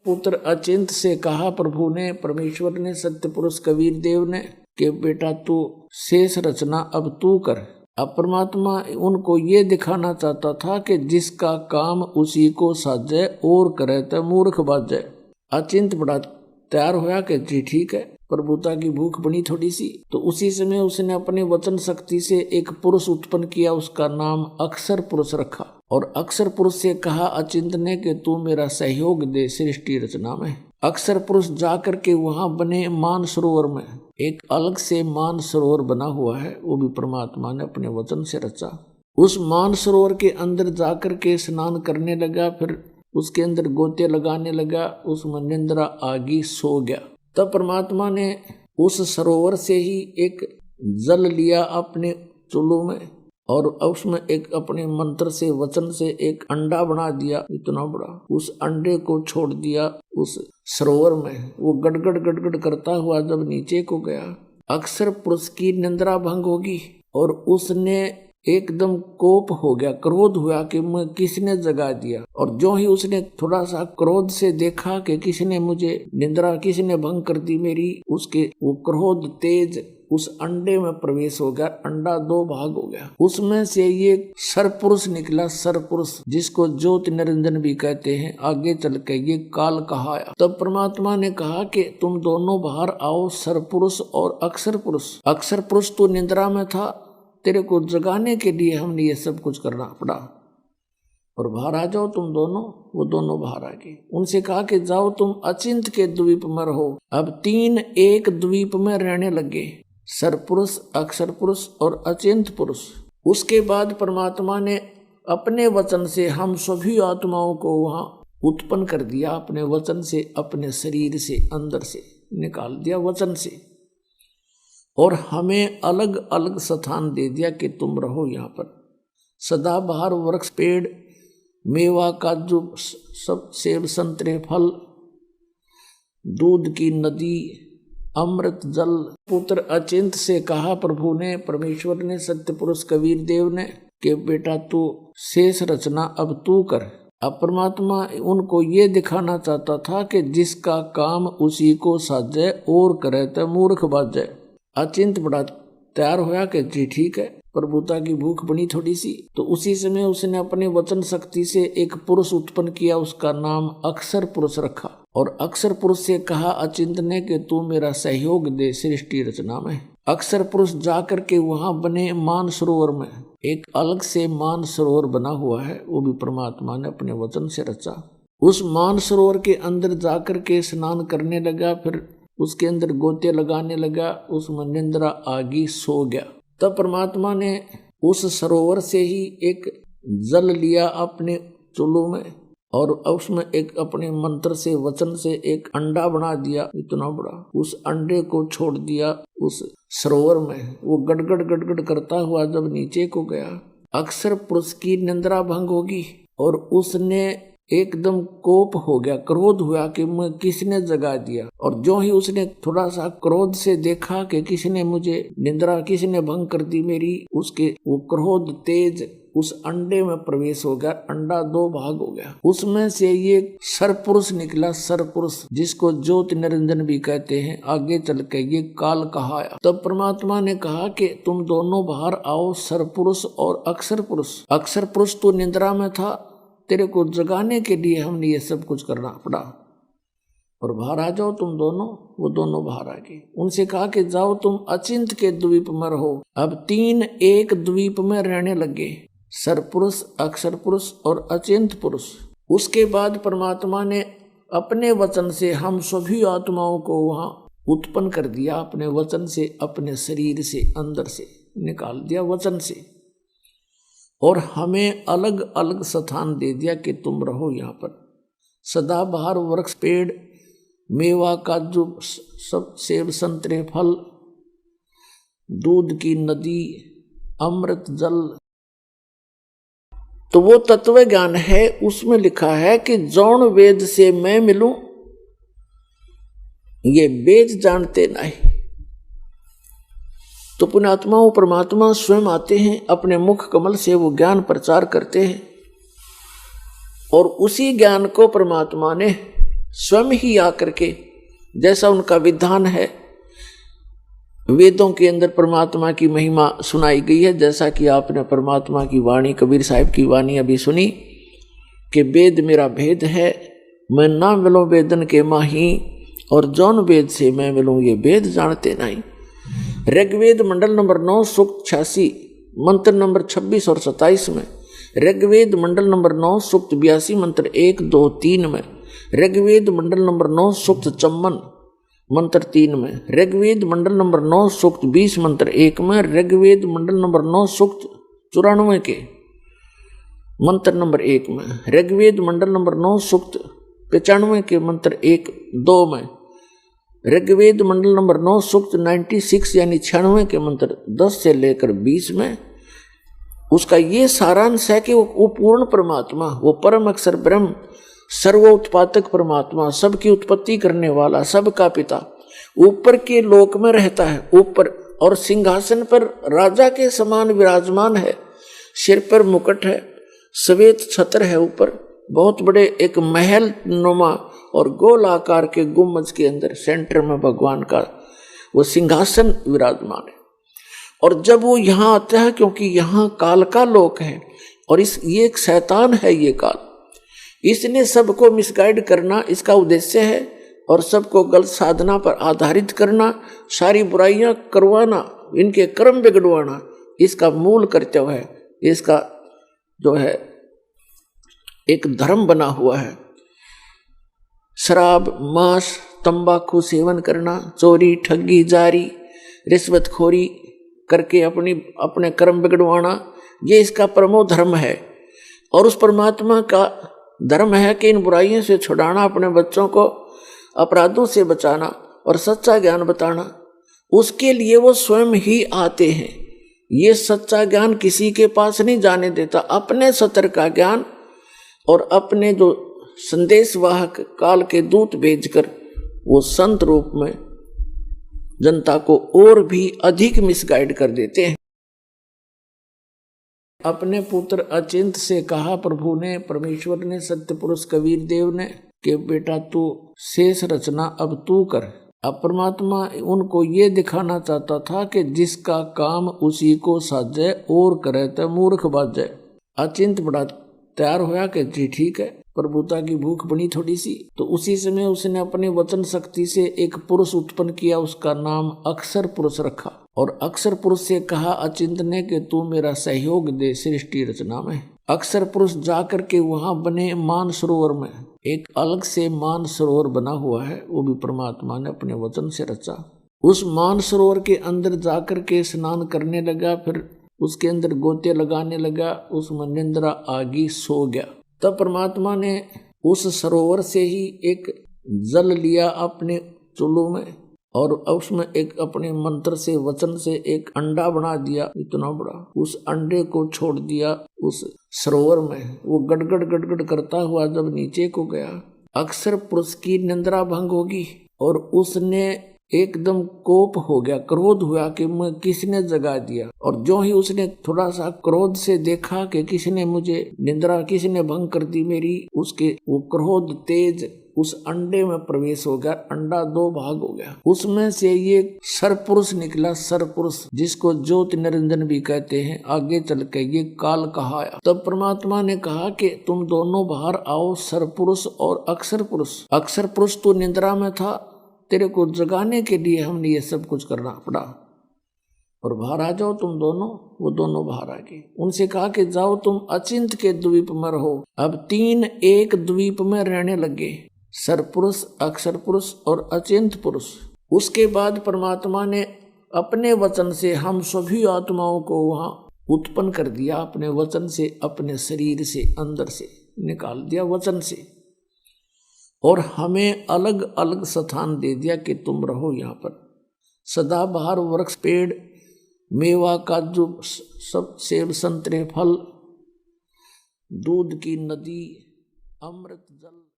पुत्र अचिंत से कहा प्रभु ने, परमेश्वर ने, सत्य पुरुष कबीर देव ने, कि बेटा तू शेष रचना अब तू कर। अब परमात्मा उनको ये दिखाना चाहता था कि जिसका काम उसी को साजे और करे तो मूर्ख बाजे। अचिंत बड़ा तैयार होया कि जी ठीक है, प्रभुता की भूख बनी थोड़ी सी। तो उसी समय उसने अपने वचन शक्ति से एक पुरुष उत्पन्न किया, उसका नाम अक्षर पुरुष रखा। और अक्षर पुरुष से कहा अचिंत ने कि तू मेरा सहयोग दे सृष्टि रचना में। अक्षर पुरुष जाकर के वहां बने मान सरोवर में, एक अलग से मान सरोवर बना हुआ है, वो भी परमात्मा ने अपने वचन से रचा। उस मान सरोवर के अंदर जाकर के स्नान करने लगा, फिर उसके अंदर गोते लगाने लगा, उसमें निंद्रा आगी सो गया। तब परमात्मा ने उस सरोवर से ही एक जल लिया अपने चुल्लू में, और उसमें एक अपने मंत्र से वचन से एक अंडा बना दिया इतना बड़ा। उस अंडे को छोड़ दिया उस सरोवर में। वो गड़गड़ गड़गड़ करता हुआ जब नीचे को गया, अक्षर पुरुष की निंद्रा भंग होगी और उसने एकदम कोप हो गया, क्रोध हुआ कि मैं किसने जगा दिया। और जो ही उसने थोड़ा सा क्रोध से देखा कि किसने मुझे निंद्रा, किसने भंग कर दी मेरी, उसके वो क्रोध तेज उस अंडे में प्रवेश हो गया। अंडा दो भाग हो गया, उसमें से ये सरपुरुष निकला, सरपुरुष जिसको ज्योति निरंजन भी कहते हैं। आगे चल के ये काल कहाया। तब परमात्मा ने कहा कि तुम दोनों बाहर आओ, सरपुरुष और अक्षर पुरुष। अक्षर पुरुष तो निंद्रा में था, तेरे को जगाने के लिए हमने ये सब कुछ करना पड़ा, और बाहर आ जाओ तुम दोनों। वो दोनों बाहर आ गए। उनसे कहा कि जाओ तुम अचिंत के द्वीप में रहो। अब तीन एक द्वीप में रहने लगे, सरपुरुष, अक्षर पुरुष और अचिंत पुरुष। उसके बाद परमात्मा ने अपने वचन से हम सभी आत्माओं को वहां उत्पन्न कर दिया, अपने वचन से, अपने शरीर से, अंदर से निकाल दिया वचन से, और हमें अलग अलग स्थान दे दिया कि तुम रहो यहाँ पर। सदाबहार वृक्ष, पेड़, मेवा, काजू, सब, सेब, संतरे, फल, दूध की नदी, अमृत जल। पुत्र अचिंत से कहा प्रभु ने, परमेश्वर ने, सत्य पुरुष कबीर देव ने, कि बेटा तू शेष रचना अब तू कर। अब परमात्मा उनको ये दिखाना चाहता था कि जिसका काम उसी को साजे और करे तो मूर्ख बाजे। अचिंत बड़ा तैयार होया कि जी ठीक है, प्रभुता की भूख बनी थोड़ी सी। तो उसी समय उसने अपने वचन शक्ति से एक पुरुष उत्पन्न किया, उसका नाम अक्षर पुरुष रखा। और अक्षर पुरुष से कहा अचिंत ने कि तू मेरा सहयोग दे सृष्टि रचना में। अक्षर पुरुष जाकर के वहां बने मान सरोवर में, एक अलग से मान सरोवर बना हुआ है, वो भी परमात्मा ने अपने वचन से रचा। उस मान सरोवर के अंदर जाकर के स्नान करने लगा, फिर उसके अंदर गोते लगाने लगा, उसमें निंद्रा आगी सो गया। तब परमात्मा ने उस सरोवर से ही एक जल लिया अपने चुल्लू में, और उसमें एक अपने मंत्र से वचन से एक अंडा बना दिया इतना बड़ा। उस अंडे को छोड़ दिया उस सरोवर में। वो गड़गड़ गड़गड़ करता हुआ जब नीचे को गया, अक्षर पुरुष की निंद्रा भंग होगी और उसने एकदम कोप हो गया, क्रोध हुआ कि मैं किसने जगा दिया। और जो ही उसने थोड़ा सा क्रोध से देखा कि किसने मुझे निंद्रा, किसने भंग कर दी मेरी, उसके वो क्रोध तेज उस अंडे में प्रवेश हो गया। अंडा दो भाग हो गया, उसमें से ये सरपुरुष निकला, सरपुरुष जिसको ज्योति निरंजन भी कहते हैं। आगे चल के ये काल कहाया। तब परमात्मा ने कहा कि तुम दोनों बाहर आओ, सरपुरुष और अक्षर पुरुष। अक्षर पुरुष तो निंद्रा में था, तेरे को जगाने के लिए हमने ये सब कुछ करना पड़ा, और बाहर आ जाओ तुम दोनों। वो दोनों बाहर आ गए। उनसे कहा कि जाओ तुम अचिंत के द्वीप में रहो। अब तीन एक द्वीप में रहने लगे, सरपुरुष, अक्षर पुरुष और अचिंत पुरुष। उसके बाद परमात्मा ने अपने वचन से हम सभी आत्माओं को वहां उत्पन्न कर दिया, अपने वचन से, अपने शरीर से, अंदर से निकाल दिया वचन से, और हमें अलग अलग स्थान दे दिया कि तुम रहो यहाँ पर। सदाबहार वृक्ष, पेड़, मेवा, काजू, सब, सेब, संतरे, फल, दूध की नदी, अमृत जल। तो वो तत्व ज्ञान है, उसमें लिखा है कि जौन वेद से मैं मिलूं, ये वेद जानते नहीं। तो पुण्यात्माओं, परमात्मा स्वयं आते हैं, अपने मुख कमल से वो ज्ञान प्रचार करते हैं, और उसी ज्ञान को परमात्मा ने स्वयं ही आकर के, जैसा उनका विधान है, वेदों के अंदर परमात्मा की महिमा सुनाई गई है। जैसा कि आपने परमात्मा की वाणी, कबीर साहिब की वाणी अभी सुनी कि वेद मेरा भेद है, मैं ना मिलूं वेदन के माही, और जौन वेद से मैं मिलूं ये वेद जानते नहीं। ऋग्वेद मंडल नंबर 9 सूक्त 86 मंत्र नंबर 26 और 27 में, ऋग्वेद मंडल नंबर 9 सूक्त 82 मंत्र 1, 2, 3 में, ऋग्वेद मंडल नंबर 9 सूक्त 54 मंत्र 3 में, ऋग्वेद मंडल नंबर 9 सूक्त 20 मंत्र 1 में, ऋग्वेद मंडल नंबर 9 सूक्त 94 के मंत्र नंबर 1 में, ऋग्वेद मंडल नंबर 9 सूक्त 95 के मंत्र 1, 2 में, ऋग्वेद मंडल नंबर 9 सूक्त 96 यानी 96 के मंत्र 10 से लेकर 20 में उसका ये सारांश है कि वो पूर्ण परमात्मा, वो परम अक्षर ब्रह्म, सर्वोत्पादक परमात्मा, सबकी उत्पत्ति करने वाला, सबका पिता, ऊपर के लोक में रहता है, ऊपर, और सिंहासन पर राजा के समान विराजमान है। सिर पर मुकुट है, श्वेत छत्र है, ऊपर बहुत बड़े एक महल नुमा और गोल आकार के गुम्बज के अंदर सेंटर में भगवान का वो सिंहासन विराजमान है। और जब वो यहाँ आता है, क्योंकि यहाँ काल का लोक है और ये एक शैतान है, ये काल, इसने सबको मिसगाइड करना इसका उद्देश्य है, और सबको गलत साधना पर आधारित करना, सारी बुराइयां करवाना, इनके कर्म बिगड़वाना, इसका मूल कर्तव्य है। इसका जो है एक धर्म बना हुआ है। शराब, मांस, तंबाकू सेवन करना, चोरी, ठगी, जारी, रिश्वतखोरी करके अपने कर्म बिगड़वाना, ये इसका प्रमुख धर्म है। और उस परमात्मा का धर्म है कि इन बुराइयों से छुड़ाना, अपने बच्चों को अपराधों से बचाना और सच्चा ज्ञान बताना। उसके लिए वो स्वयं ही आते हैं। ये सच्चा ज्ञान किसी के पास नहीं जाने देता। अपने सत्य का ज्ञान और अपने जो संदेशवाहक काल के दूत भेजकर वो संत रूप में जनता को और भी अधिक मिसगाइड कर देते हैं। अपने पुत्र अचिंत से कहा प्रभु ने, परमेश्वर ने, सत्य पुरुष कबीर देव ने, कि बेटा तू शेष रचना अब तू कर। अब परमात्मा उनको ये दिखाना चाहता था कि जिसका काम उसी को साजे और करे तो मूर्ख बाजे। अचिंत बड़ा तैयार होया कि जी ठीक है, प्रभुता की भूख बनी थोड़ी सी। तो उसी समय उसने अपने वचन शक्ति से एक पुरुष उत्पन्न किया, उसका नाम अक्षर पुरुष रखा। और अक्षर पुरुष से कहा अचिंत ने कि तू मेरा सहयोग दे सृष्टि रचना में। अक्षर पुरुष जाकर के वहां बने मान सरोवर में, एक अलग से मान सरोवर बना हुआ है, वो भी परमात्मा ने अपने वचन से रचा। उस मान सरोवर के अंदर जाकर के स्नान करने लगा, फिर उसके अंदर गोते लगाने लगा, उसमें निंद्रा आगी, सो गया। तब परमात्मा ने उस सरोवर से ही एक जल लिया अपने चुल्लू में, और उसमें एक अपने मंत्र से, वचन से एक अंडा बना दिया इतना बड़ा। उस अंडे को छोड़ दिया उस सरोवर में। वो गड़गड़ गड़गड़ करता हुआ जब नीचे को गया, अक्षर पुरुष की निंद्रा भंग होगी और उसने एकदम कोप हो गया, क्रोध हुआ कि मैं किसने जगा दिया। और जो ही उसने थोड़ा सा क्रोध से देखा कि किसने मुझे निंद्रा, किसने भंग कर दी मेरी, उसके वो क्रोध तेज उस अंडे में प्रवेश हो गया। अंडा दो भाग हो गया, उसमें से ये सरपुरुष निकला। सरपुरुष जिसको ज्योति निरंजन भी कहते हैं, आगे चल के ये काल कहाया। तब परमात्मा ने कहा कि तुम दोनों बाहर आओ, सरपुरुष और अक्षर पुरुष। अक्षर पुरुष तो निंद्रा में था, तेरे को जगाने के लिए हमने ये सब कुछ करना पड़ा, और बाहर आ जाओ तुम दोनों। वो दोनों बाहर आ गए। उनसे कहा कि जाओ तुम अचिंत के द्वीप में रहो। अब तीन एक द्वीप में रहने लगे, सरपुरुष, अक्षर पुरुष और अचिंत पुरुष। उसके बाद परमात्मा ने अपने वचन से हम सभी आत्माओं को वहां उत्पन्न कर दिया। अपने वचन से, अपने शरीर से, अंदर से निकाल दिया वचन से, और हमें अलग अलग स्थान दे दिया कि तुम रहो यहाँ पर। सदाबहार वृक्ष, पेड़, मेवा, काजू, सब, सेब, संतरे, फल, दूध की नदी, अमृत जल।